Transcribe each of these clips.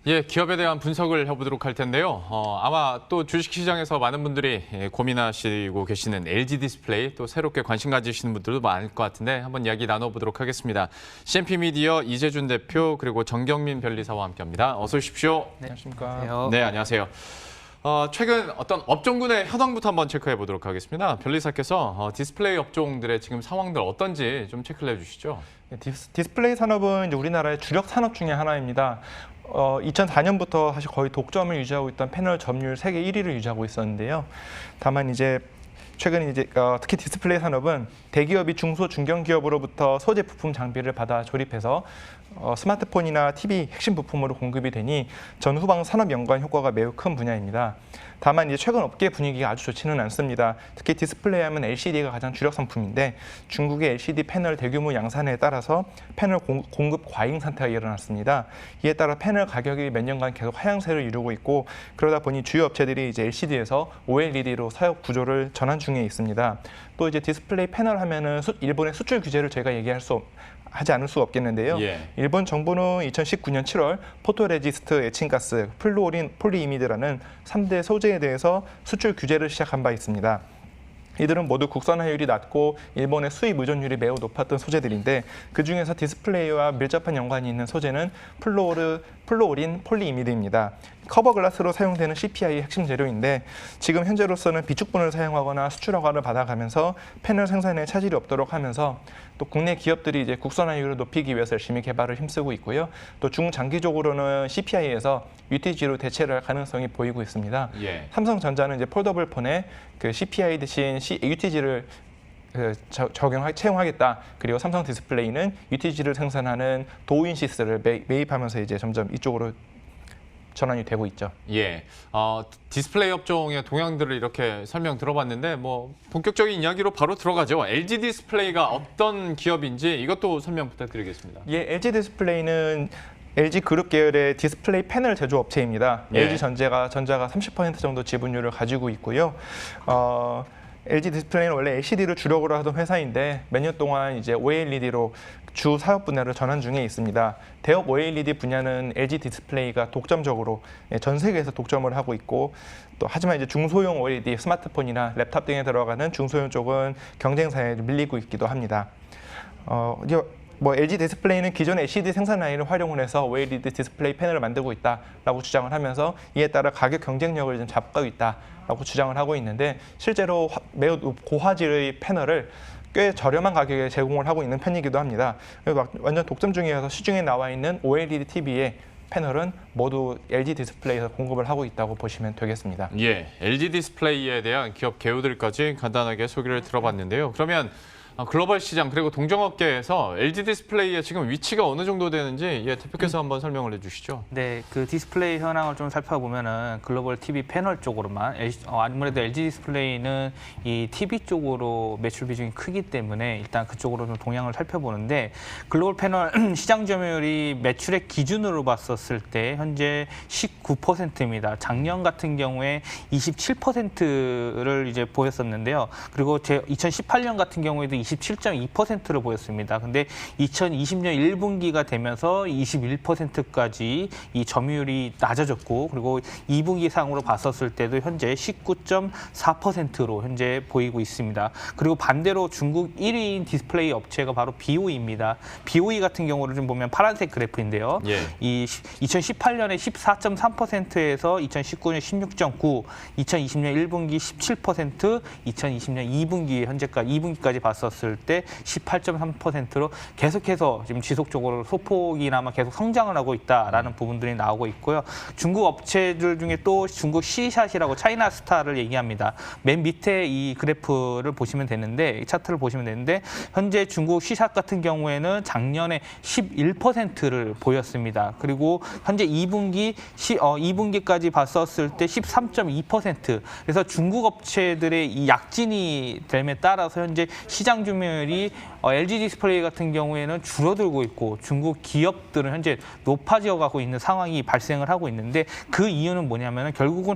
예, 기업에 대한 분석을 해보도록 할 텐데요. 아마 또 주식시장에서 많은 분들이 고민하시고 계시는 LG 디스플레이, 또 새롭게 관심 가지시는 분들도 많을 것 같은데 한번 이야기 나눠보도록 하겠습니다. CNP 미디어 이재준 대표 그리고 정경민 변리사와 함께합니다. 어서 오십시오. 네, 안녕하십니까. 네, 안녕하세요. 최근 어떤 업종군의 현황부터 한번 체크해 보도록 하겠습니다. 변리사께서 디스플레이 업종들의 지금 상황들 어떤지 좀 체크를 해주시죠. 디스플레이 산업은 이제 우리나라의 주력 산업 중에 하나입니다. 2004년부터 사실 거의 독점을 유지하고 있던 패널 점유율 세계 1위를 유지하고 있었는데요. 다만 이제 최근 이제 특히 디스플레이 산업은 대기업이 중소 중견 기업으로부터 소재 부품 장비를 받아 조립해서 스마트폰이나 TV 핵심 부품으로 공급이 되니 전후방 산업 연관 효과가 매우 큰 분야입니다. 다만 이제 최근 업계 분위기가 아주 좋지는 않습니다. 특히 디스플레이 하면 LCD가 가장 주력 상품인데 중국의 LCD 패널 대규모 양산에 따라서 패널 공급 과잉 상태가 일어났습니다. 이에 따라 패널 가격이 몇 년간 계속 하향세를 이루고 있고 그러다 보니 주요 업체들이 이제 LCD에서 OLED로 사업 구조를 전환 중에 있습니다. 또 이제 디스플레이 패널 하면은 일본의 수출 규제를 저희가 하지 않을 수가 없겠는데요. 예. 일본 정부는 2019년 7월 포토레지스트 애칭가스, 플루오린, 폴리이미드라는 3대 소재에 대해서 수출 규제를 시작한 바 있습니다. 이들은 모두 국산화율이 낮고 일본의 수입 의존율이 매우 높았던 소재들인데 그중에서 디스플레이와 밀접한 연관이 있는 소재는 플루오린, 폴리이미드입니다. 커버 글라스로 사용되는 CPI의 핵심 재료인데 지금 현재로서는 비축분을 사용하거나 수출 허가를 받아가면서 패널 생산에 차질이 없도록 하면서 또 국내 기업들이 이제 국산화율을 높이기 위해서 열심히 개발을 힘쓰고 있고요. 또 중장기적으로는 CPI에서 UTG로 대체를 할 가능성이 보이고 있습니다. 예. 삼성전자는 이제 폴더블 폰에 그 CPI 대신 UTG를 채용하겠다. 그리고 삼성 디스플레이는 UTG를 생산하는 도우인시스를 매입하면서 이제 점점 이쪽으로 전환이 되고 있죠. 예, 디스플레이 업종의 동향들을 이렇게 설명 들어봤는데 뭐 본격적인 이야기로 바로 들어가죠. LG 디스플레이가 어떤 기업인지 이것도 설명 부탁드리겠습니다. 예, LG 디스플레이는 LG 그룹 계열의 디스플레이 패널 제조업체입니다. 예. LG 전자가 30% 정도 지분율을 가지고 있고요. LG 디스플레이는 원래 LCD를 주력으로 하던 회사인데 몇 년 동안 이제 OLED로 주 사업 분야를 전환 중에 있습니다. 대업 OLED 분야는 LG 디스플레이가 독점적으로 전 세계에서 독점을 하고 있고 또 하지만 이제 중소형 OLED 스마트폰이나 랩탑 등에 들어가는 중소형 쪽은 경쟁사에 밀리고 있기도 합니다. LG 디스플레이는 기존 LCD 생산 라인을 활용을 해서 OLED 디스플레이 패널을 만들고 있다라고 주장을 하면서 이에 따라 가격 경쟁력을 좀 잡고 있다라고 주장을 하고 있는데 실제로 매우 고화질의 패널을 꽤 저렴한 가격에 제공을 하고 있는 편이기도 합니다. 완전 독점 중이어서 시중에 나와 있는 OLED TV의 패널은 모두 LG 디스플레이에서 공급을 하고 있다고 보시면 되겠습니다. 예, LG 디스플레이에 대한 기업 개요들까지 간단하게 소개를 들어봤는데요. 그러면 글로벌 시장 그리고 동종업계에서 LG 디스플레이의 지금 위치가 어느 정도 되는지 대표께서 한번 설명을 해주시죠. 네, 그 디스플레이 현황을 좀 살펴보면은 글로벌 TV 패널 쪽으로만 아무래도 LG 디스플레이는 이 TV 쪽으로 매출 비중이 크기 때문에 일단 그쪽으로 좀 동향을 살펴보는데 글로벌 패널 시장 점유율이 매출의 기준으로 봤었을 때 현재 19%입니다. 작년 같은 경우에 27%를 이제 보였었는데요. 그리고 2018년 같은 경우에도 27.2%를 보였습니다. 근데 2020년 1분기가 되면서 21%까지 이 점유율이 낮아졌고 그리고 2분기 상으로 봤었을 때도 현재 19.4%로 현재 보이고 있습니다. 그리고 반대로 중국 1위인 디스플레이 업체가 바로 BOE입니다. BOE 같은 경우를 좀 보면 파란색 그래프인데요. 예. 이 2018년에 14.3%에서 2019년 16.9, 2020년 1분기 17%, 2020년 2분기 현재까지 2분기까지 봤었을 때 18.3%로 계속해서 지금 지속적으로 소폭이나마 계속 성장을 하고 있다라는 부분들이 나오고 있고요. 중국 업체들 중에 또 중국 C샷이라고 차이나스타를 얘기합니다. 맨 밑에 이 그래프를 보시면 되는데 이 차트를 보시면 되는데 현재 중국 C샷 같은 경우에는 작년에 11%를 보였습니다. 그리고 현재 2분기까지 봤었을 때 13.2%. 그래서 중국 업체들의 이 약진이 됨에 따라서 현재 시장 점유율이 LG 디스플레이 같은 경우에는 줄어들고 있고 중국 기업들은 현재 높아져 가고 있는 상황이 발생을 하고 있는데 그 이유는 뭐냐면 결국은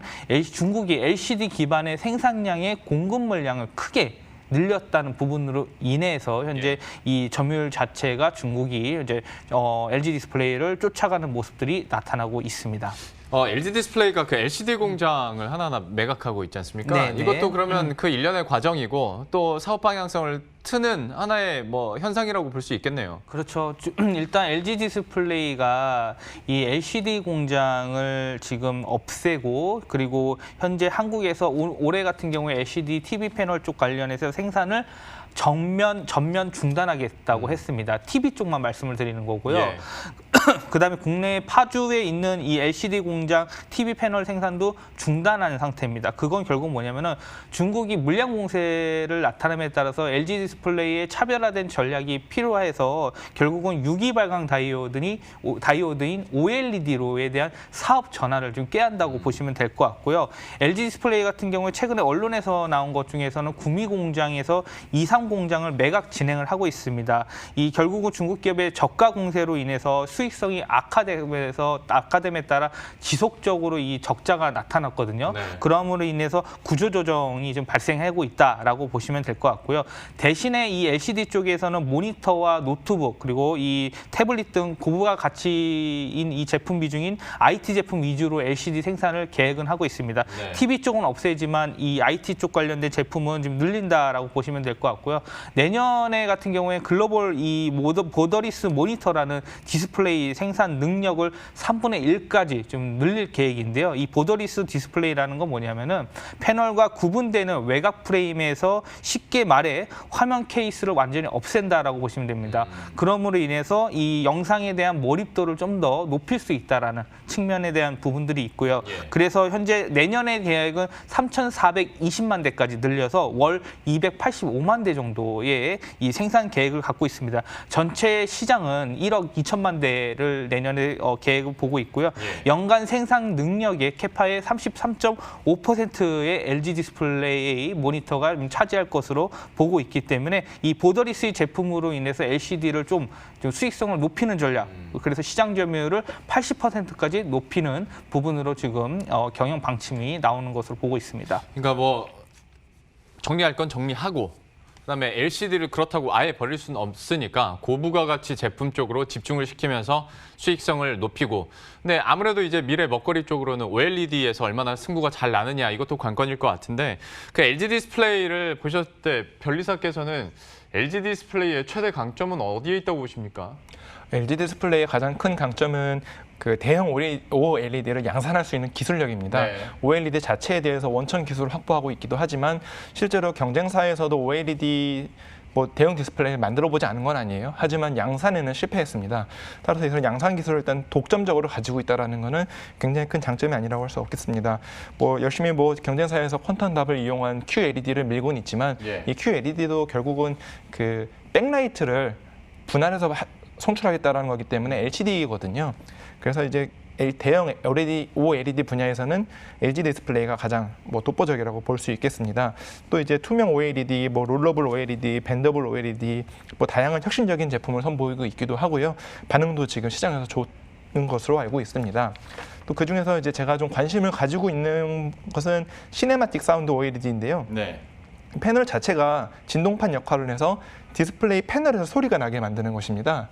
중국이 LCD 기반의 생산량의 공급 물량을 크게 늘렸다는 부분으로 인해서 현재 이 점유율 자체가 중국이 이제 LG 디스플레이를 쫓아가는 모습들이 나타나고 있습니다. LG 디스플레이가 그 LCD 공장을 하나하나 매각하고 있지 않습니까? 네네. 이것도 그러면 그 일련의 과정이고 또 사업 방향성을 트는 하나의 뭐 현상이라고 볼 수 있겠네요. 그렇죠. 일단 LG 디스플레이가 이 LCD 공장을 지금 없애고 그리고 현재 한국에서 올해 같은 경우에 LCD TV 패널 쪽 관련해서 생산을 전면 중단하겠다고 했습니다. TV 쪽만 말씀을 드리는 거고요. 예. 그다음에 국내 파주에 있는 이 LCD 공장 TV 패널 생산도 중단한 상태입니다. 그건 결국 뭐냐면은 중국이 물량 공세를 나타남에 따라서 LG 디스플레이의 차별화된 전략이 필요해서 결국은 유기 발광 다이오드인 OLED로에 대한 사업 전환을 좀 꾀한다고 보시면 될 것 같고요. LG 디스플레이 같은 경우에 최근에 언론에서 나온 것 중에서는 구미 공장에서 이상 공장을 매각 진행을 하고 있습니다. 이 결국은 중국 기업의 저가 공세로 인해서 수익성이 악화됨에 따라 지속적으로 이 적자가 나타났거든요. 네. 그럼으로 인해서 구조조정이 좀 발생하고 있다라고 보시면 될 것 같고요. 대신에 이 LCD 쪽에서는 모니터와 노트북 그리고 이 태블릿 등 고부가 가치인 이 제품 비중인 IT 제품 위주로 LCD 생산을 계획은 하고 있습니다. 네. TV 쪽은 없애지만 이 IT 쪽 관련된 제품은 좀 늘린다라고 보시면 될 것 같고요. 내년에 같은 경우에 글로벌 이 보더리스 모니터라는 디스플레이 생산 능력을 3분의 1까지 좀 늘릴 계획인데요. 이 보더리스 디스플레이라는 건 뭐냐면은 패널과 구분되는 외곽 프레임에서 쉽게 말해 화면 케이스를 완전히 없앤다라고 보시면 됩니다. 그러므로 인해서 이 영상에 대한 몰입도를 좀 더 높일 수 있다라는 측면에 대한 부분들이 있고요. 그래서 현재 내년의 계획은 3,420만 대까지 늘려서 월 285만 대 정도의 이 생산 계획을 갖고 있습니다. 전체 시장은 1억 2천만 대를 내년에 계획을 보고 있고요. 연간 생산 능력의 캐파의 33.5%의 LG 디스플레이 모니터가 차지할 것으로 보고 있기 때문에 이 보더리스 제품으로 인해서 LCD를 좀 수익성을 높이는 전략, 그래서 시장 점유율을 80%까지 높이는 부분으로 지금 경영 방침이 나오는 것으로 보고 있습니다. 그러니까 뭐 정리할 건 정리하고 그다음에 LCD를 그렇다고 아예 버릴 수는 없으니까 고부가가치 제품 쪽으로 집중을 시키면서 수익성을 높이고 근데 아무래도 이제 미래 먹거리 쪽으로는 OLED에서 얼마나 승부가 잘 나느냐 이것도 관건일 것 같은데 그 LG 디스플레이를 보셨을 때 변리사께서는 LG 디스플레이의 최대 강점은 어디에 있다고 보십니까? LG 디스플레이의 가장 큰 강점은 그 대형 OLED를 양산할 수 있는 기술력입니다. 네. OLED 자체에 대해서 원천 기술을 확보하고 있기도 하지만 실제로 경쟁사에서도 OLED 대형 디스플레이를 만들어 보지 않은 건 아니에요. 하지만 양산에는 실패했습니다. 따라서 이런 양산 기술을 일단 독점적으로 가지고 있다는 것은 굉장히 큰 장점이 아니라고 할 수 없겠습니다. 열심히 경쟁사에서 퀀텀 답을 이용한 QLED를 밀고는 있지만 이 QLED도 결국은 그 백라이트를 분할해서 송출하겠다는 거기 때문에 LCD거든요. 그래서 이제 대형 OLED 분야에서는 LG 디스플레이가 가장 독보적이라고 볼 수 있겠습니다. 또 이제 투명 OLED, 롤러블 OLED, 밴더블 OLED, 다양한 혁신적인 제품을 선보이고 있기도 하고요. 반응도 지금 시장에서 좋은 것으로 알고 있습니다. 또 그 중에서 이제 제가 좀 관심을 가지고 있는 것은 시네마틱 사운드 OLED인데요. 네. 패널 자체가 진동판 역할을 해서 디스플레이 패널에서 소리가 나게 만드는 것입니다.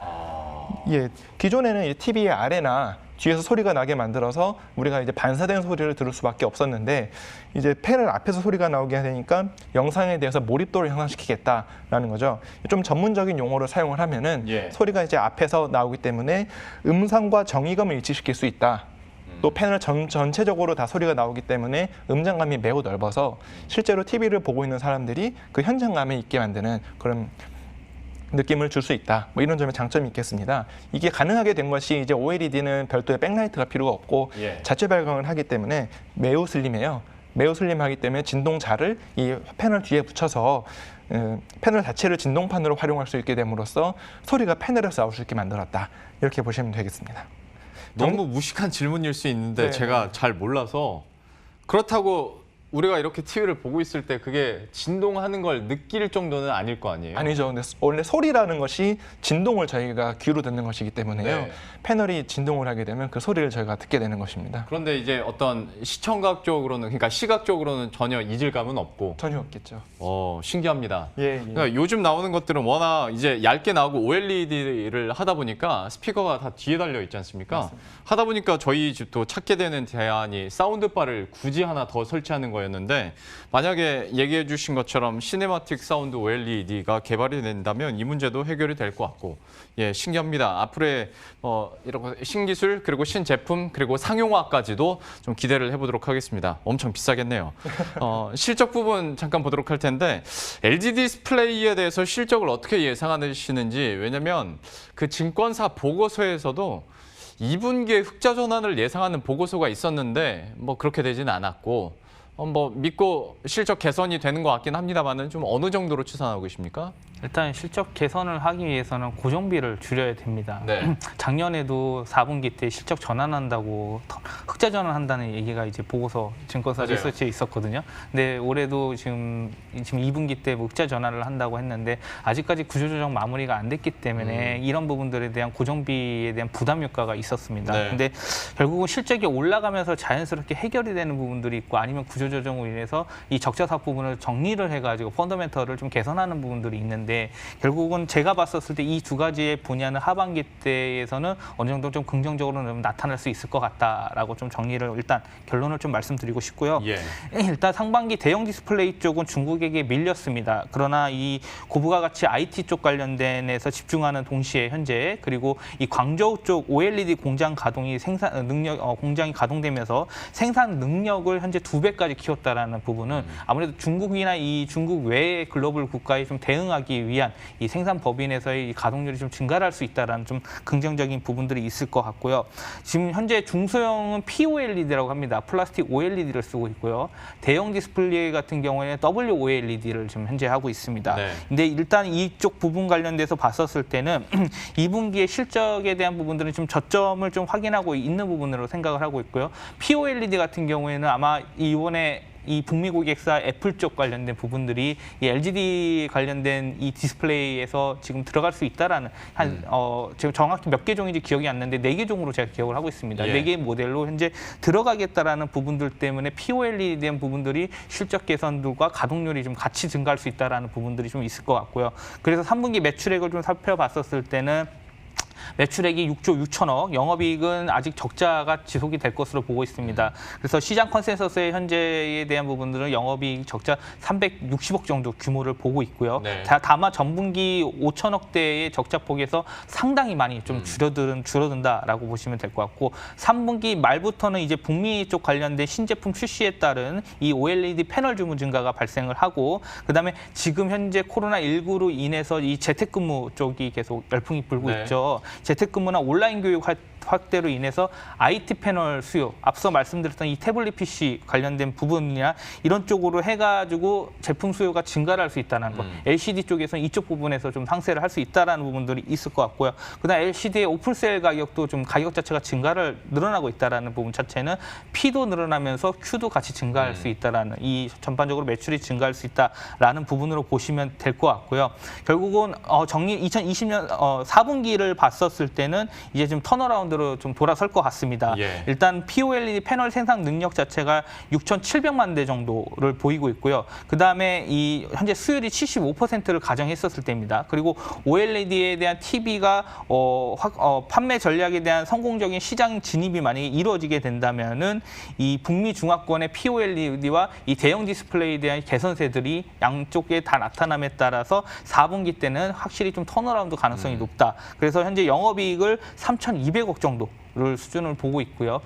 기존에는 TV의 아래나 뒤에서 소리가 나게 만들어서 우리가 이제 반사된 소리를 들을 수밖에 없었는데 이제 패널 앞에서 소리가 나오게 되니까 영상에 대해서 몰입도를 향상시키겠다라는 거죠. 좀 전문적인 용어를 사용을 하면은 소리가 이제 앞에서 나오기 때문에 음성과 정의감을 일치시킬 수 있다. 또 패널 전체적으로 다 소리가 나오기 때문에 음장감이 매우 넓어서 실제로 TV를 보고 있는 사람들이 그 현장감을 있게 만드는 그런 느낌을 줄 수 있다. 이런 점에 장점이 있겠습니다. 이게 가능하게 된 것이 이제 OLED는 별도의 백라이트가 필요가 없고 자체 발광을 하기 때문에 매우 슬림해요. 매우 슬림하기 때문에 진동자를 이 패널 뒤에 붙여서 패널 자체를 진동판으로 활용할 수 있게 됨으로써 소리가 패널에서 나올 수 있게 만들었다. 이렇게 보시면 되겠습니다. 너무 무식한 질문일 수 있는데 네. 제가 잘 몰라서 그렇다고 우리가 이렇게 TV를 보고 있을 때 그게 진동하는 걸 느낄 정도는 아닐 거 아니에요? 아니죠. 근데 원래 소리라는 것이 진동을 저희가 귀로 듣는 것이기 때문에요. 네. 패널이 진동을 하게 되면 그 소리를 저희가 듣게 되는 것입니다. 그런데 이제 어떤 시청각적으로는, 그러니까 시각적으로는 전혀 이질감은 없고, 전혀 없겠죠. 신기합니다. 예. 그러니까 요즘 나오는 것들은 워낙 이제 얇게 나오고 OLED를 하다 보니까 스피커가 다 뒤에 달려 있지 않습니까? 맞습니다. 하다 보니까 저희 집도 찾게 되는 대안이 사운드바를 굳이 하나 더 설치하는 거였는데, 만약에 얘기해 주신 것처럼 시네마틱 사운드 OLED가 개발이 된다면 이 문제도 해결이 될 것 같고, 예, 신기합니다. 앞으로의 이렇게 신기술, 그리고 신제품, 그리고 상용화까지도 좀 기대를 해보도록 하겠습니다. 엄청 비싸겠네요. 실적 부분 잠깐 보도록 할 텐데, LG 디스플레이에 대해서 실적을 어떻게 예상하시는지, 왜냐면 그 증권사 보고서에서도 2분기에 흑자 전환을 예상하는 보고서가 있었는데 뭐 그렇게 되지는 않았고, 뭐 믿고 실적 개선이 되는 것 같긴 합니다만은 좀 어느 정도로 추산하고 계십니까? 일단 실적 개선을 하기 위해서는 고정비를 줄여야 됩니다. 네. 작년에도 4분기 때 실적 전환한다고 흑자 전환한다는 얘기가 이제 보고서 증권사 맞아요. 리서치에 있었거든요. 근데 올해도 지금 2분기 때 흑자 전환을 한다고 했는데 아직까지 구조조정 마무리가 안 됐기 때문에 이런 부분들에 대한 고정비에 대한 부담 효과가 있었습니다. 네. 근데 결국은 실적이 올라가면서 자연스럽게 해결이 되는 부분들이 있고, 아니면 구조조정으로 인해서 이 적자사 부분을 정리를 해가지고 펀더멘털을 좀 개선하는 부분들이 있는데, 결국은 제가 봤었을 때 이 두 가지의 분야는 하반기 때에서는 어느 정도 좀 긍정적으로 좀 나타날 수 있을 것 같다라고 좀 정리를, 일단 결론을 좀 말씀드리고 싶고요. 예. 일단 상반기 대형 디스플레이 쪽은 중국에게 밀렸습니다. 그러나 이 고부가 가치 IT 쪽 관련된에서 집중하는 동시에 현재, 그리고 이 광저우 쪽 OLED 공장 가동이 공장이 가동되면서 생산 능력을 현재 2배까지 키웠다라는 부분은 아무래도 중국이나 이 중국 외의 글로벌 국가에 좀 대응하기 위한 이 생산 법인에서의 이 가동률이 좀 증가를 할 수 있다라는 좀 긍정적인 부분들이 있을 것 같고요. 지금 현재 중소형은 POLED라고 합니다. 플라스틱 OLED를 쓰고 있고요. 대형 디스플레이 같은 경우에는 WOLED를 지금 현재 하고 있습니다. 네. 근데 일단 이쪽 부분 관련돼서 봤었을 때는 2분기의 실적에 대한 부분들은 좀 저점을 좀 확인하고 있는 부분으로 생각을 하고 있고요. POLED 같은 경우에는 아마 이번에 이 북미 고객사 애플 쪽 관련된 부분들이 이 LGD 관련된 이 디스플레이에서 지금 들어갈 수 있다라는 지금 정확히 몇 개 종인지 기억이 안 나는데 4개 종으로 제가 기억을 하고 있습니다. 예. 4개 모델로 현재 들어가겠다라는 부분들 때문에 POLED에 대한 부분들이 실적 개선들과 가동률이 좀 같이 증가할 수 있다라는 부분들이 좀 있을 것 같고요. 그래서 3분기 매출액을 좀 살펴봤었을 때는 매출액이 6조 6천억, 영업이익은 아직 적자가 지속이 될 것으로 보고 있습니다. 그래서 시장 컨센서스의 현재에 대한 부분들은 영업이익 적자 360억 정도 규모를 보고 있고요. 네. 다만 전분기 5천억대의 적자폭에서 상당히 많이 좀 줄어든다라고 보시면 될 것 같고, 3분기 말부터는 이제 북미 쪽 관련된 신제품 출시에 따른 이 OLED 패널 주문 증가가 발생을 하고, 그다음에 지금 현재 코로나19로 인해서 이 재택근무 쪽이 계속 열풍이 불고 네. 있죠. 재택근무나 온라인 교육 확대로 인해서 IT 패널 수요, 앞서 말씀드렸던 이 태블릿 PC 관련된 부분이나 이런 쪽으로 해가지고 제품 수요가 증가를 할 수 있다는 것. LCD 쪽에서는 이쪽 부분에서 좀 상쇄를 할 수 있다는 부분들이 있을 것 같고요. 그다음 LCD의 오픈셀 가격도 좀 가격 자체가 늘어나고 있다는 부분 자체는 P도 늘어나면서 Q도 같이 증가할 수 있다는, 이 전반적으로 매출이 증가할 수 있다라는 부분으로 보시면 될 것 같고요. 결국은 2020년 4분기를 봤었을 때는 이제 좀 턴어라운드로 좀 돌아설 것 같습니다. 예. 일단 POLED 패널 생산 능력 자체가 6,700만 대 정도를 보이고 있고요. 그다음에 이 현재 수율이 75%를 가정했었을 때입니다. 그리고 OLED에 대한 TV가 판매 전략에 대한 성공적인 시장 진입이 만약에 이루어지게 된다면은 이 북미 중화권의 POLED와 이 대형 디스플레이에 대한 개선세들이 양쪽에 다 나타남에 따라서 4분기 때는 확실히 좀 턴어라운드 가능성이 높다. 그래서 현재 영업이익을 3,200억 정도를 수준을 보고 있고요.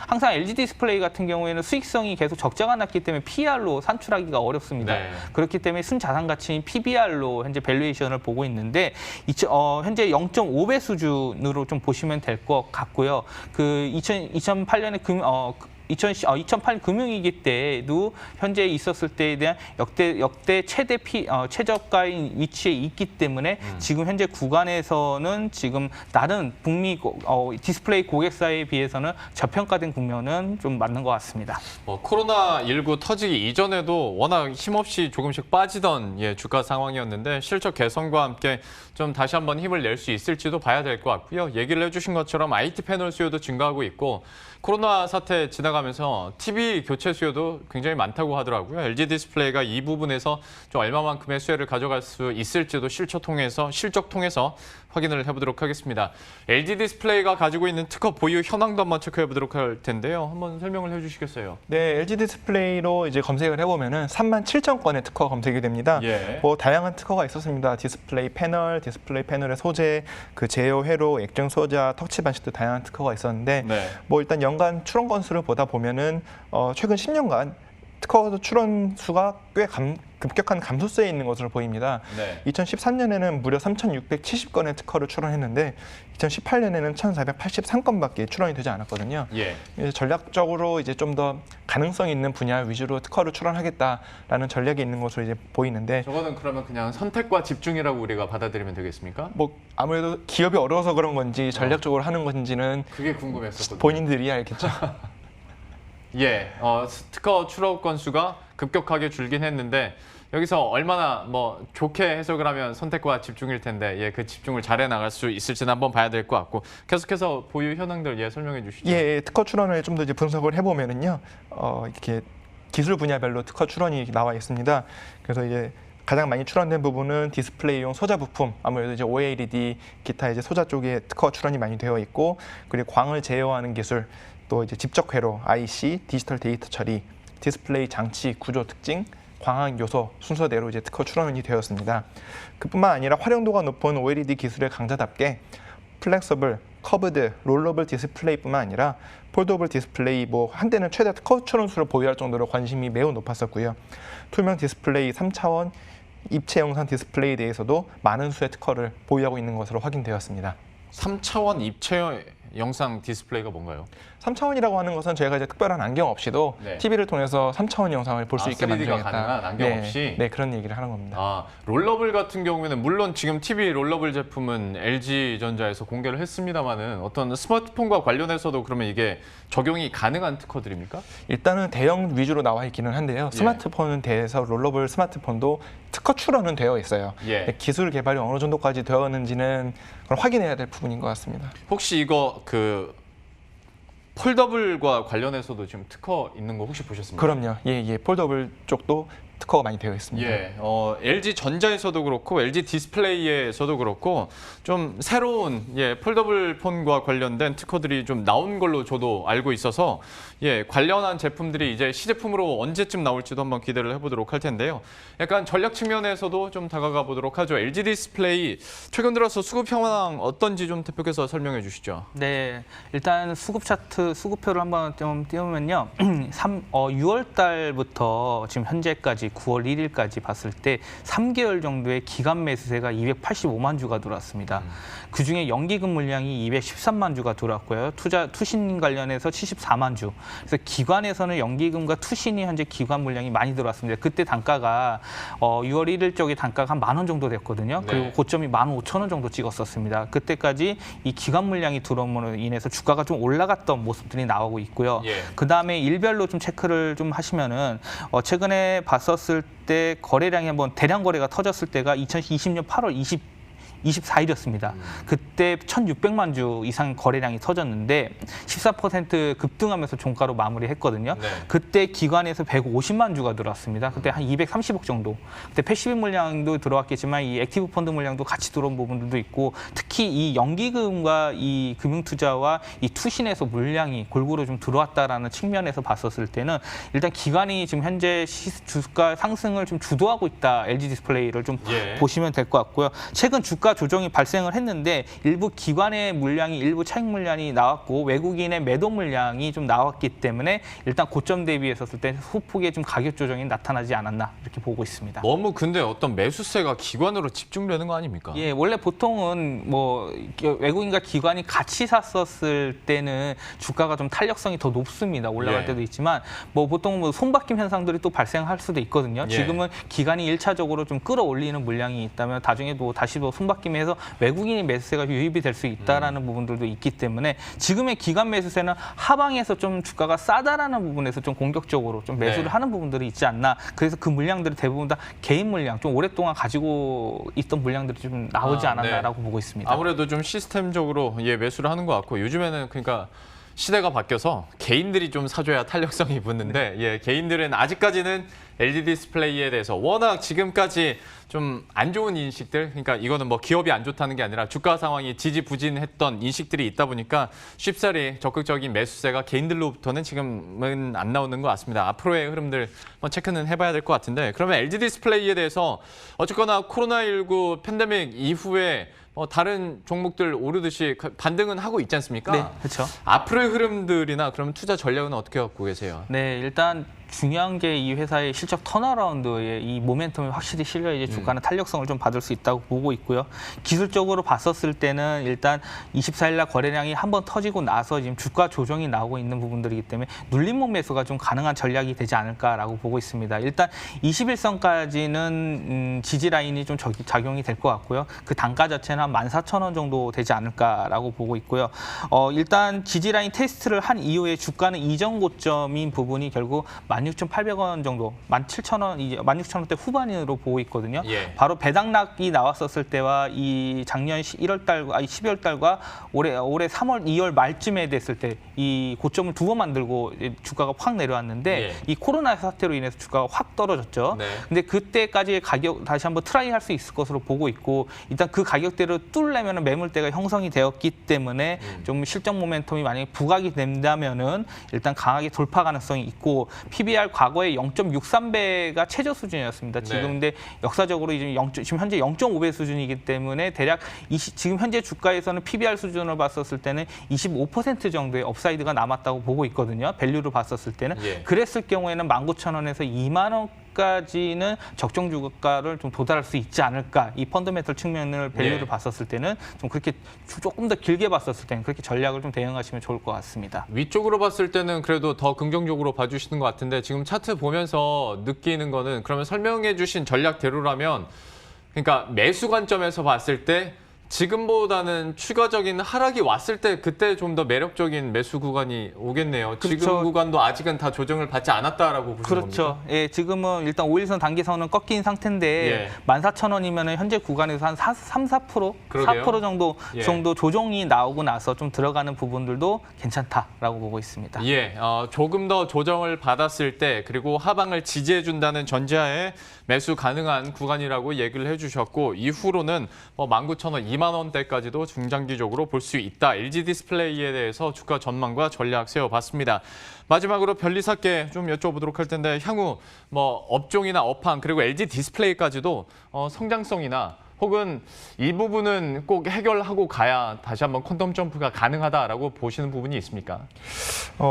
항상 LG 디스플레이 같은 경우에는 수익성이 계속 적자가 났기 때문에 PR로 산출하기가 어렵습니다. 네. 그렇기 때문에 순자산 가치인 PBR로 현재 밸류에이션을 보고 있는데 현재 0.5배 수준으로 좀 보시면 될 것 같고요. 그 2008년에 2008 금융위기 때도 현재 있었을 때에 대한 역대 최저가인 위치에 있기 때문에 지금 현재 구간에서는 지금 다른 북미 디스플레이 고객사에 비해서는 저평가된 국면은 좀 맞는 것 같습니다. 코로나19 터지기 이전에도 워낙 힘없이 조금씩 빠지던 주가 상황이었는데 실적 개선과 함께 좀 다시 한번 힘을 낼 수 있을지도 봐야 될 것 같고요. 얘기를 해주신 것처럼 IT 패널 수요도 증가하고 있고 코로나 사태 지나가면서 TV 교체 수요도 굉장히 많다고 하더라고요. LG 디스플레이가 이 부분에서 좀 얼마만큼의 수혜를 가져갈 수 있을지도 실적 통해서 확인을 해보도록 하겠습니다. LG 디스플레이가 가지고 있는 특허 보유 현황도 한번 체크해보도록 할 텐데요. 한번 설명을 해주시겠어요? 네, LG 디스플레이로 이제 검색을 해보면은 37,000건의 특허가 검색이 됩니다. 예. 뭐 다양한 특허가 있었습니다. 디스플레이 패널의 소재, 그 제어 회로, 액정 소자, 터치 반식도 다양한 특허가 있었는데 네. 뭐 일단 연간 출원 건수를 보다 보면은 최근 10년간 특허 출원 수가 꽤 급격한 감소세에 있는 것으로 보입니다. 네. 2013년에는 무려 3,670건의 특허를 출원했는데 2018년에는 1,483건밖에 출원이 되지 않았거든요. 예. 이제 전략적으로 이제 좀 더 가능성 있는 분야 위주로 특허를 출원하겠다라는 전략이 있는 것으로 이제 보이는데 저거는 그러면 그냥 선택과 집중이라고 우리가 받아들이면 되겠습니까? 뭐 아무래도 기업이 어려워서 그런 건지 전략적으로 하는 건지는 그게 궁금했었거든요. 본인들이 알겠죠. 예, 특허 출원 건수가 급격하게 줄긴 했는데 여기서 얼마나 뭐 좋게 해석을 하면 선택과 집중일 텐데 그 집중을 잘해 나갈 수 있을지는 한번 봐야 될 것 같고 계속해서 보유 현황들 설명해 주시죠. 예, 특허 출원을 좀 더 이제 분석을 해보면은요, 이렇게 기술 분야별로 특허 출원이 나와 있습니다. 그래서 이제 가장 많이 출원된 부분은 디스플레이용 소자 부품, 아무래도 이제 OLED 기타 이제 소자 쪽에 특허 출원이 많이 되어 있고, 그리고 광을 제어하는 기술, 또 이제 집적 회로, IC, 디지털 데이터 처리, 디스플레이 장치 구조 특징, 광학 요소 순서대로 이제 특허 출원이 되었습니다. 그뿐만 아니라 활용도가 높은 OLED 기술의 강자답게 플렉서블, 커브드, 롤러블 디스플레이뿐만 아니라 폴더블 디스플레이, 뭐 한때는 최대 특허 출원 수를 보유할 정도로 관심이 매우 높았었고요. 투명 디스플레이, 3차원 입체 영상 디스플레이에 대해서도 많은 수의 특허를 보유하고 있는 것으로 확인되었습니다. 3차원 입체 영상 디스플레이가 뭔가요? 3차원이라고 하는 것은 저희가 이제 특별한 안경 없이도 네. TV를 통해서 3차원 영상을 볼 수 있게 3D가 만들겠다. 가능한 안경 없이? 네, 그런 얘기를 하는 겁니다. 롤러블 같은 경우에는 물론 지금 TV 롤러블 제품은 LG전자에서 공개를 했습니다만은 어떤 스마트폰과 관련해서도 그러면 이게 적용이 가능한 특허들입니까? 일단은 대형 위주로 나와 있기는 한데요. 스마트폰은 대해서 롤러블 스마트폰도 특허 출원은 되어 있어요. 예. 기술 개발이 어느 정도까지 되었는지는 그걸 확인해야 될 부분인 것 같습니다. 혹시 이거 폴더블과 관련해서도 지금 특허 있는 거 혹시 보셨습니까? 그럼요. 예, 폴더블 쪽도 특허가 많이 되어 있습니다. 예, LG 전자에서도 그렇고 LG 디스플레이에서도 그렇고 좀 새로운 폴더블 폰과 관련된 특허들이 좀 나온 걸로 저도 알고 있어서 관련한 제품들이 이제 시제품으로 언제쯤 나올지도 한번 기대를 해보도록 할 텐데요. 약간 전략 측면에서도 좀 다가가 보도록 하죠. LG 디스플레이 최근 들어서 수급 현황 어떤지 좀 대표께서 설명해 주시죠. 네, 일단 수급 차트, 수급표를 한번 좀 띄우면요. 6월 달부터 지금 현재까지 9월 1일까지 봤을 때 3개월 정도의 기간 매수세가 285만 주가 들어왔습니다. 그중에 연기금 물량이 213만 주가 들어왔고요. 투신 관련해서 74만 주. 그래서 기관에서는 연기금과 투신이 현재 기관 물량이 많이 들어왔습니다. 그때 단가가 6월 1일 쪽에 단가가 한 10,000원 정도 됐거든요. 네. 그리고 고점이 15,000원 정도 찍었었습니다. 그때까지 이 기관 물량이 들어옴으로 인해서 주가가 좀 올라갔던 모습들이 나오고 있고요. 예. 그 다음에 일별로 좀 체크를 좀 하시면은 최근에 봤었을 때 거래량이 한번 대량 거래가 터졌을 때가 2020년 8월 24일이었습니다. 그때 1,600만 주 이상 거래량이 터졌는데 14% 급등하면서 종가로 마무리했거든요. 네. 그때 기관에서 150만 주가 들어왔습니다. 그때 한 230억 정도. 그때 패시브 물량도 들어왔겠지만 이 액티브 펀드 물량도 같이 들어온 부분들도 있고 특히 이 연기금과 이 금융투자와 이 투신에서 물량이 골고루 좀 들어왔다라는 측면에서 봤었을 때는 일단 기관이 지금 현재 주가 상승을 좀 주도하고 있다. LG 디스플레이를 좀 보시면 될 것 같고요. 최근 주가 주가 조정이 발생을 했는데 일부 기관의 물량이 일부 차익 물량이 나왔고 외국인의 매도 물량이 좀 나왔기 때문에 일단 고점 대비해서 봤을 때 소폭의 좀 가격 조정이 나타나지 않았나 이렇게 보고 있습니다. 너무 근데 어떤 매수세가 기관으로 집중되는 거 아닙니까? 예, 원래 보통은 뭐 외국인과 기관이 같이 샀었을 때는 주가가 좀 탄력성이 더 높습니다. 올라갈 예. 때도 있지만 뭐 보통 뭐 손바뀜 현상들이 또 발생할 수도 있거든요. 예. 지금은 기관이 일차적으로 좀 끌어올리는 물량이 있다면 나중에도 다시 또 손바뀜해서 외국인이 매수세가 유입이 될 수 있다라는 부분들도 있기 때문에 지금의 기관 매수세는 하방에서 좀 주가가 싸다라는 부분에서 좀 공격적으로 좀 매수를 네. 하는 부분들이 있지 않나. 그래서 그 물량들이 대부분 다 개인 물량, 좀 오랫동안 가지고 있던 물량들이 좀 나오지 않았나라고 보고 있습니다. 아무래도 좀 시스템적으로 매수를 하는 것 같고 요즘에는 그러니까 시대가 바뀌어서 개인들이 좀 사줘야 탄력성이 붙는데 개인들은 아직까지는 LG 디스플레이에 대해서 워낙 지금까지 좀 안 좋은 인식들, 그러니까 이거는 뭐 기업이 안 좋다는 게 아니라 주가 상황이 지지부진했던 인식들이 있다 보니까 쉽사리 적극적인 매수세가 개인들로부터는 지금은 안 나오는 것 같습니다. 앞으로의 흐름들 한번 체크는 해봐야 될 것 같은데 그러면 LG 디스플레이에 대해서 어쨌거나 코로나19 팬데믹 이후에 다른 종목들 오르듯이 반등은 하고 있지 않습니까? 네, 그렇죠. 앞으로의 흐름들이나 그러면 투자 전략은 어떻게 갖고 계세요? 네, 일단 중요한 게 이 회사의 실적 턴어라운드에 이 모멘텀이 확실히 실려 이제 주가는 탄력성을 좀 받을 수 있다고 보고 있고요. 기술적으로 봤었을 때는 일단 24일 날 거래량이 한번 터지고 나서 지금 주가 조정이 나오고 있는 부분들이기 때문에 눌림목 매수가 좀 가능한 전략이 되지 않을까라고 보고 있습니다. 일단 21선까지는 지지 라인이 좀 작용이 될 것 같고요. 그 단가 자체는 한 14,000원 정도 되지 않을까라고 보고 있고요. 일단 지지 라인 테스트를 한 이후에 주가는 이전 고점인 부분이 결국 16,800원 정도, 17,000원, 이제 16,000원대 후반으로 보고 있거든요. 예. 바로 배당락이 나왔었을 때와 이 작년 12월 달과 올해 3월, 2월 말쯤에 됐을 때 이 고점을 두 번 만들고 주가가 확 내려왔는데 예. 이 코로나 사태로 인해서 주가가 확 떨어졌죠. 네. 근데 그때까지의 가격 다시 한번 트라이 할 수 있을 것으로 보고 있고 일단 그 가격대로 뚫려면 매물대가 형성이 되었기 때문에 좀 실적 모멘텀이 만약에 부각이 된다면은 일단 강하게 돌파 가능성이 있고 PBR 과거에 0.63배가 최저 수준이었습니다. 네. 지금 근데 역사적으로 지금 현재 0.5배 수준이기 때문에 대략 지금 현재 주가에서는 PBR 수준으로 봤었을 때는 25% 정도의 업사이드가 남았다고 보고 있거든요. 밸류로 봤었을 때는. 예. 그랬을 경우에는 19,000원에서 2만 원까지는 적정 주가를 좀 도달할 수 있지 않을까. 이 펀더멘털 측면을 밸류를 예. 봤었을 때는 좀 그렇게 조금 더 길게 봤었을 때는 그렇게 전략을 좀 대응하시면 좋을 것 같습니다. 위쪽으로 봤을 때는 그래도 더 긍정적으로 봐주시는 것 같은데 지금 차트 보면서 느끼는 거는 그러면 설명해 주신 전략대로라면 그러니까 매수 관점에서 봤을 때 지금보다는 추가적인 하락이 왔을 때 그때 좀 더 매력적인 매수 구간이 오겠네요. 그렇죠. 지금 구간도 아직은 다 조정을 받지 않았다라고 보시는 그렇죠. 겁니까? 예, 지금은 일단 5일선 단기선은 꺾인 상태인데 예. 14,000원이면 현재 구간에서 한 4% 그러게요. 4% 정도 예. 조정이 나오고 나서 좀 들어가는 부분들도 괜찮다라고 보고 있습니다. 예, 조금 더 조정을 받았을 때 그리고 하방을 지지해 준다는 전제하에 매수 가능한 구간이라고 얘기를 해주셨고 이후로는 19,000원, 2만 원대까지도 중장기적으로 볼 수 있다. LG 디스플레이에 대해서 주가 전망과 전략 세워봤습니다. 마지막으로 변리사께 좀 여쭤보도록 할 텐데 향후 업종이나 업황 그리고 LG 디스플레이까지도 성장성이나 혹은 이 부분은 꼭 해결하고 가야 다시 한번 퀀텀 점프가 가능하다라고 보시는 부분이 있습니까?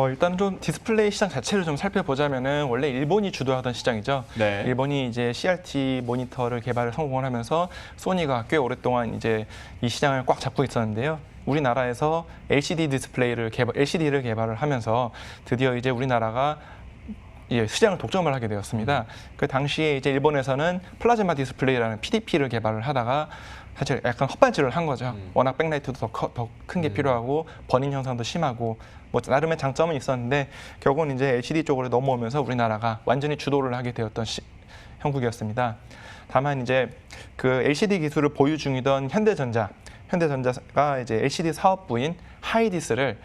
일단 좀 디스플레이 시장 자체를 좀 살펴보자면은 원래 일본이 주도하던 시장이죠. 네. 일본이 이제 CRT 모니터를 개발을 성공을 하면서 소니가 꽤 오랫동안 이제 이 시장을 꽉 잡고 있었는데요. 우리나라에서 LCD를 개발을 하면서 드디어 이제 우리나라가 시장을 독점을 하게 되었습니다. 그 당시에 이제 일본에서는 플라즈마 디스플레이라는 PDP를 개발을 하다가 사실 약간 헛발질을 한 거죠. 워낙 백라이트도 더 큰 게 필요하고 버닝 현상도 심하고 나름의 장점은 있었는데 결국은 이제 LCD 쪽으로 넘어오면서 우리나라가 완전히 주도를 하게 되었던 형국이었습니다. 다만 이제 그 LCD 기술을 보유 중이던 현대전자가 이제 LCD 사업부인 하이디스를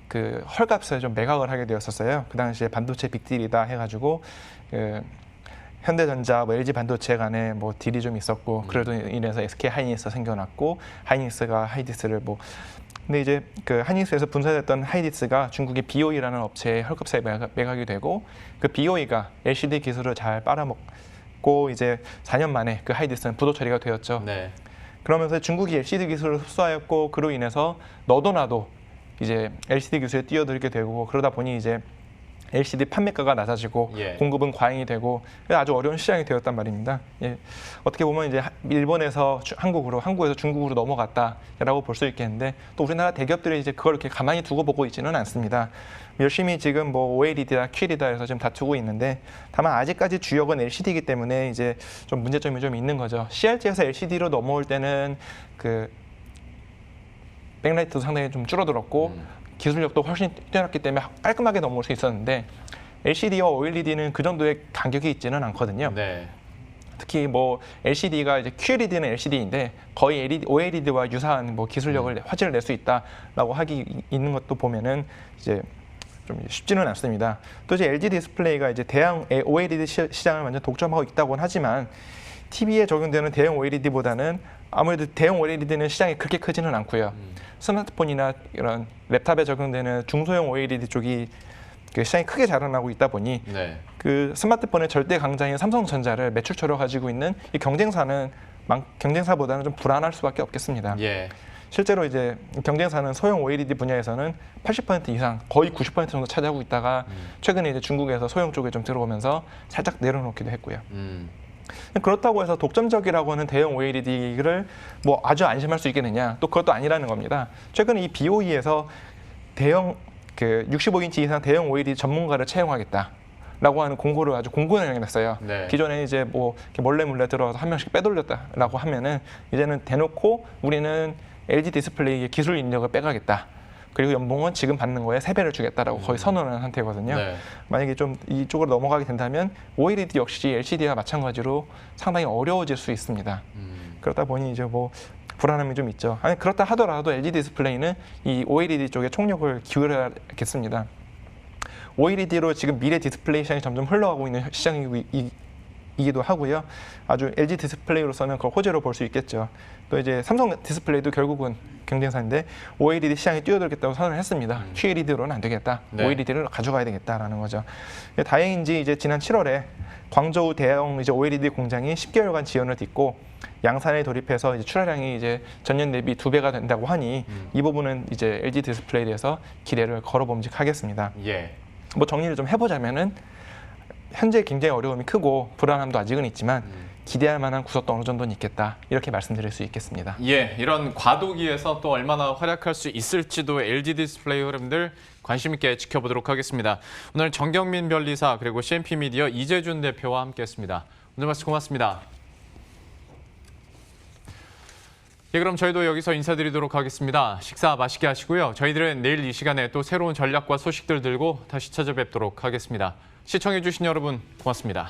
그 헐값에 좀 매각을 하게 되었었어요. 그 당시에 반도체 빅딜이다 해가지고 현대전자, LG 반도체 간에 딜이 좀 있었고 그래도 인해서 SK 하이닉스가 생겨났고 하이닉스가 하이디스를 근데 이제 그 하이닉스에서 분사됐던 하이디스가 중국의 BOE라는 업체에 헐값에 매각이 되고 그 BOE가 LCD 기술을 잘 빨아먹고 이제 4년 만에 그 하이디스는 부도 처리가 되었죠. 네. 그러면서 중국이 LCD 기술을 흡수하였고 그로 인해서 너도 나도 이제 LCD 기술에 뛰어들게 되고 그러다 보니 이제 LCD 판매가가 낮아지고 예. 공급은 과잉이 되고 아주 어려운 시장이 되었단 말입니다. 예. 어떻게 보면 이제 일본에서 한국으로, 한국에서 중국으로 넘어갔다라고 볼 수 있겠는데 또 우리나라 대기업들이 이제 그걸 이렇게 가만히 두고 보고 있지는 않습니다. 열심히 지금 뭐 OLED다, QLED다 해서 지금 다투고 있는데 다만 아직까지 주력은 LCD이기 때문에 이제 좀 문제점이 좀 있는 거죠. CRT에서 LCD로 넘어올 때는 그 백라이트도 상당히 좀 줄어들었고 기술력도 훨씬 뛰어났기 때문에 깔끔하게 넘어올 수 있었는데 LCD와 OLED는 그 정도의 간격이 있지는 않거든요. 네. 특히 뭐 LCD가 이제 QLED는 LCD인데 거의 OLED와 유사한 뭐 기술력을 화질을 낼 수 있다라고 하기 있는 것도 보면은 이제 좀 쉽지는 않습니다. 또 이제 LG 디스플레이가 이제 대형 OLED 시장을 완전 독점하고 있다고는 하지만 TV에 적용되는 대형 OLED보다는 아무래도 대형 OLED는 시장이 그렇게 크지는 않고요. 스마트폰이나 이런 랩탑에 적용되는 중소형 OLED 쪽이 그 시장이 크게 자라나고 있다 보니 네. 그 스마트폰의 절대 강자인 삼성전자를 매출처로 가지고 있는 이 경쟁사보다는 좀 불안할 수밖에 없겠습니다. 예. 실제로 이제 경쟁사는 소형 OLED 분야에서는 80% 이상, 거의 90% 정도 차지하고 있다가 최근에 이제 중국에서 소형 쪽에 좀 들어오면서 살짝 내려놓기도 했고요. 그렇다고 해서 독점적이라고 하는 대형 OLED를 뭐 아주 안심할 수 있겠느냐? 또 그것도 아니라는 겁니다. 최근에 이 BOE에서 대형 그 65인치 이상 대형 OLED 전문가를 채용하겠다라고 하는 공고를 아주 공고를 냈어요. 네. 기존에 이제 뭐 이렇게 몰래 들어가서 한 명씩 빼돌렸다라고 하면은 이제는 대놓고 우리는 LG 디스플레이의 기술 인력을 빼가겠다. 그리고 연봉은 지금 받는 거에 3배를 주겠다라고 거의 선언한 상태거든요. 네. 만약에 좀 이쪽으로 넘어가게 된다면 OLED 역시 LCD와 마찬가지로 상당히 어려워질 수 있습니다. 그러다 보니 이제 뭐 불안함이 좀 있죠. 아니 그렇다 하더라도 LG 디스플레이는 이 OLED 쪽에 총력을 기울여야겠습니다. OLED로 지금 미래 디스플레이 시장이 점점 흘러가고 있는 시장이기도 하고요. 아주 LG 디스플레이로서는 그걸 호재로 볼 수 있겠죠. 또 이제 삼성 디스플레이도 결국은 경쟁사인데 OLED 시장에 뛰어들겠다고 선언을 했습니다. QLED로는 안 되겠다. 네. OLED를 가져가야 되겠다라는 거죠. 다행인지 이제 지난 7월에 광저우 대형 이제 OLED 공장이 10개월간 지연을 딛고 양산에 돌입해서 이제 출하량이 이제 전년 대비 2배가 된다고 하니 이 부분은 이제 LG 디스플레이에 대해서 기대를 걸어봄직하겠습니다. 예. 뭐 정리를 좀 해보자면은 현재 굉장히 어려움이 크고 불안함도 아직은 있지만 기대할 만한 구석도 어느 정도는 있겠다 이렇게 말씀드릴 수 있겠습니다. 예, 이런 과도기에서 또 얼마나 활약할 수 있을지도 LG 디스플레이 여러분들 관심 있게 지켜보도록 하겠습니다. 오늘 정경민 변리사 그리고 CNP 미디어 이재준 대표와 함께했습니다. 오늘 말씀 고맙습니다. 예, 그럼 저희도 여기서 인사드리도록 하겠습니다. 식사 맛있게 하시고요. 저희들은 내일 이 시간에 또 새로운 전략과 소식들 들고 다시 찾아뵙도록 하겠습니다. 시청해주신 여러분 고맙습니다.